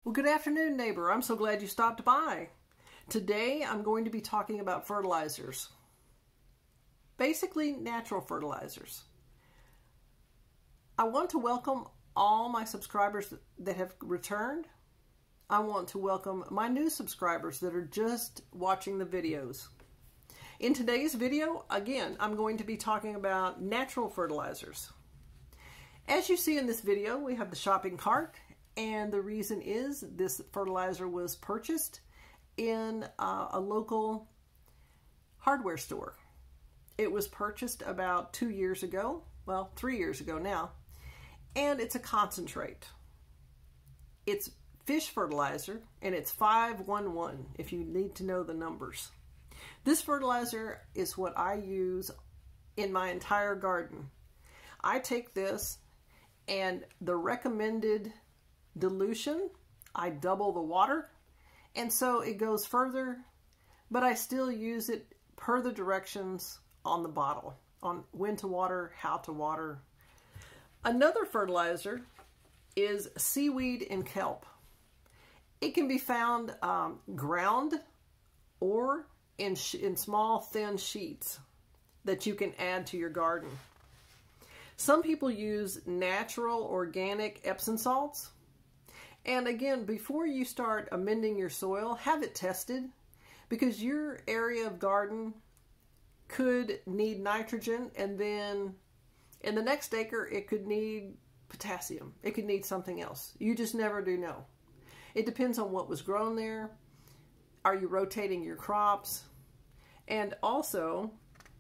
Well, good afternoon, neighbor. I'm so glad you stopped by. Today, I'm going to be talking about fertilizers. Basically, natural fertilizers. I want to welcome all my subscribers that have returned. I want to welcome my new subscribers that are just watching the videos. In today's video, again, I'm going to be talking about natural fertilizers. As you see in this video, we have the shopping cart. And the reason is this fertilizer was purchased in a local hardware store. It was purchased about 2 years ago, well, 3 years ago now, and it's a concentrate. It's fish fertilizer, and it's 511 if you need to know the numbers. This fertilizer is what I use in my entire garden. I take this and the recommended dilution, I double the water, and so it goes further, but I still use it per the directions on the bottle, on when to water, how to water. Another fertilizer is Seaweed and Kelp. It can be found ground or in small thin sheets that you can add to your garden. Some people use natural organic Epsom salts. And again, before you start amending your soil, have it tested, because your area of garden could need nitrogen, and then in the next acre it could need potassium. It could need something else. You just never do know. It depends on what was grown there. Are you rotating your crops? And also,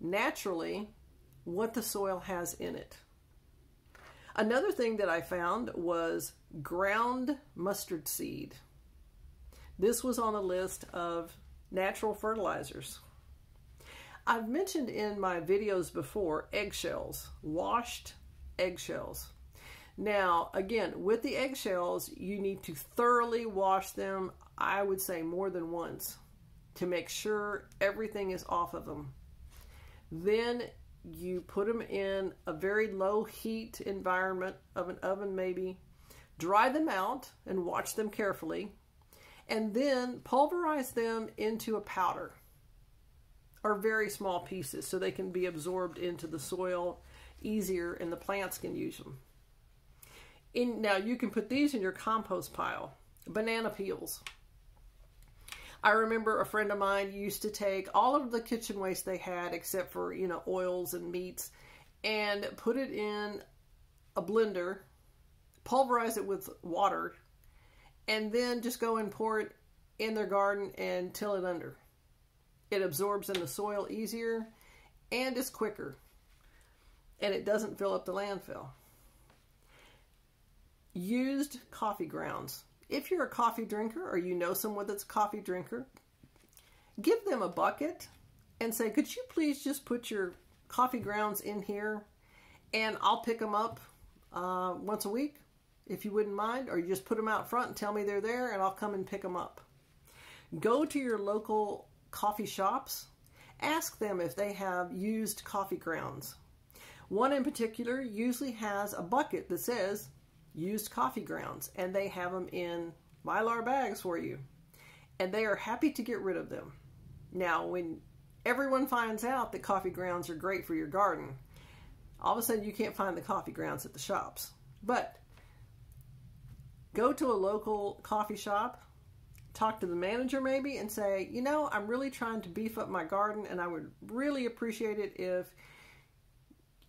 naturally, what the soil has in it. Another thing that I found was ground mustard seed. This was on a list of natural fertilizers. I've mentioned in my videos before eggshells, washed eggshells. Now, again, with the eggshells, you need to thoroughly wash them, I would say more than once, to make sure everything is off of them. Then you put them in a very low heat environment of an oven maybe, dry them out and watch them carefully, and then pulverize them into a powder or very small pieces so they can be absorbed into the soil easier and the plants can use them. Now you can put these in your compost pile. Banana peels. I remember a friend of mine used to take all of the kitchen waste they had, except for, oils and meats, and put it in a blender, pulverize it with water, and then just go and pour it in their garden and till it under. It absorbs in the soil easier and is quicker, and it doesn't fill up the landfill. Used coffee grounds. If you're a coffee drinker or you know someone that's a coffee drinker, give them a bucket and say, could you please just put your coffee grounds in here and I'll pick them up once a week if you wouldn't mind, or you just put them out front and tell me they're there and I'll come and pick them up. Go to your local coffee shops. Ask them if they have used coffee grounds. One in particular usually has a bucket that says used coffee grounds, and they have them in Mylar bags for you, and they are happy to get rid of them. Now, when everyone finds out that coffee grounds are great for your garden, all of a sudden you can't find the coffee grounds at the shops. But go to a local coffee shop, talk to the manager maybe, and say, I'm really trying to beef up my garden, and I would really appreciate it if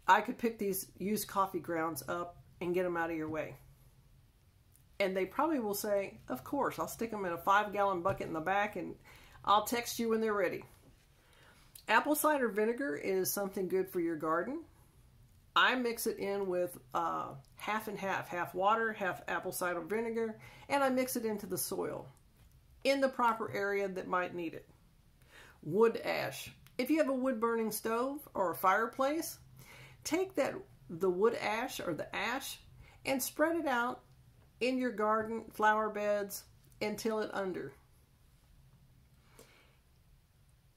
I could pick these used coffee grounds up and get them out of your way. And they probably will say, of course, I'll stick them in a 5-gallon bucket in the back and I'll text you when they're ready. Apple cider vinegar is something good for your garden. I mix it in with half and half water, half apple cider vinegar, and I mix it into the soil in the proper area that might need it. Wood ash. If you have a wood burning stove or a fireplace, take the wood ash or the ash and spread it out in your garden, flower beds, and till it under.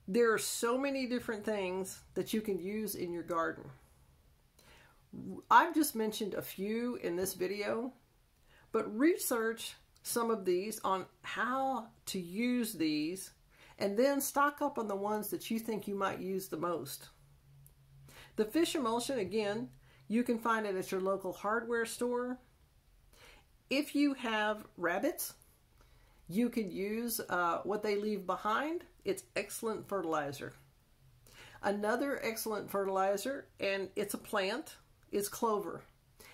There are so many different things that you can use in your garden. I've just mentioned a few in this video, but research some of these on how to use these, and then stock up on the ones that you think you might use the most. The fish emulsion, again, you can find it at your local hardware store. If you have rabbits, you could use what they leave behind. It's excellent fertilizer. Another excellent fertilizer, and it's a plant, is clover.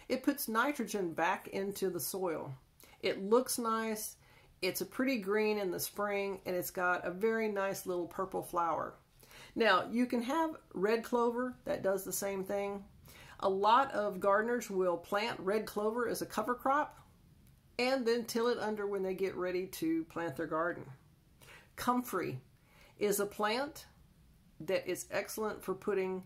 It puts nitrogen back into the soil. It looks nice. It's a pretty green in the spring, and it's got a very nice little purple flower. Now, you can have red clover that does the same thing. A lot of gardeners will plant red clover as a cover crop and then till it under when they get ready to plant their garden. Comfrey is a plant that is excellent for putting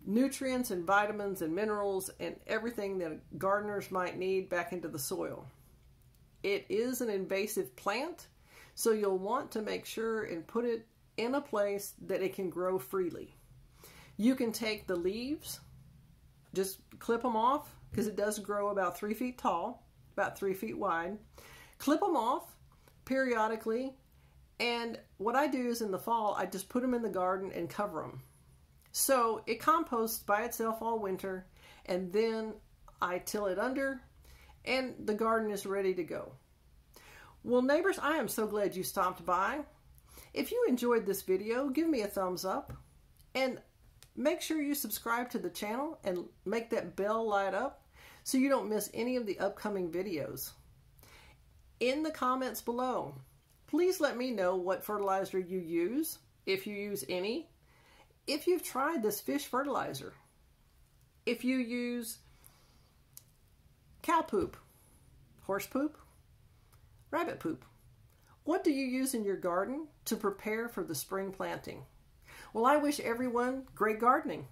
nutrients and vitamins and minerals and everything that gardeners might need back into the soil. It is an invasive plant, so you'll want to make sure and put it in a place that it can grow freely. You can take the leaves, just clip them off, because it does grow about 3 feet tall, about 3 feet wide. Clip them off periodically, and what I do is in the fall, I just put them in the garden and cover them. So it composts by itself all winter, and then I till it under, and the garden is ready to go. Well, neighbors, I am so glad you stopped by. If you enjoyed this video, give me a thumbs up, and make sure you subscribe to the channel and make that bell light up so you don't miss any of the upcoming videos. In the comments below, please let me know what fertilizer you use, if you use any, if you've tried this fish fertilizer, if you use cow poop, horse poop, rabbit poop. What do you use in your garden to prepare for the spring planting? Well, I wish everyone great gardening.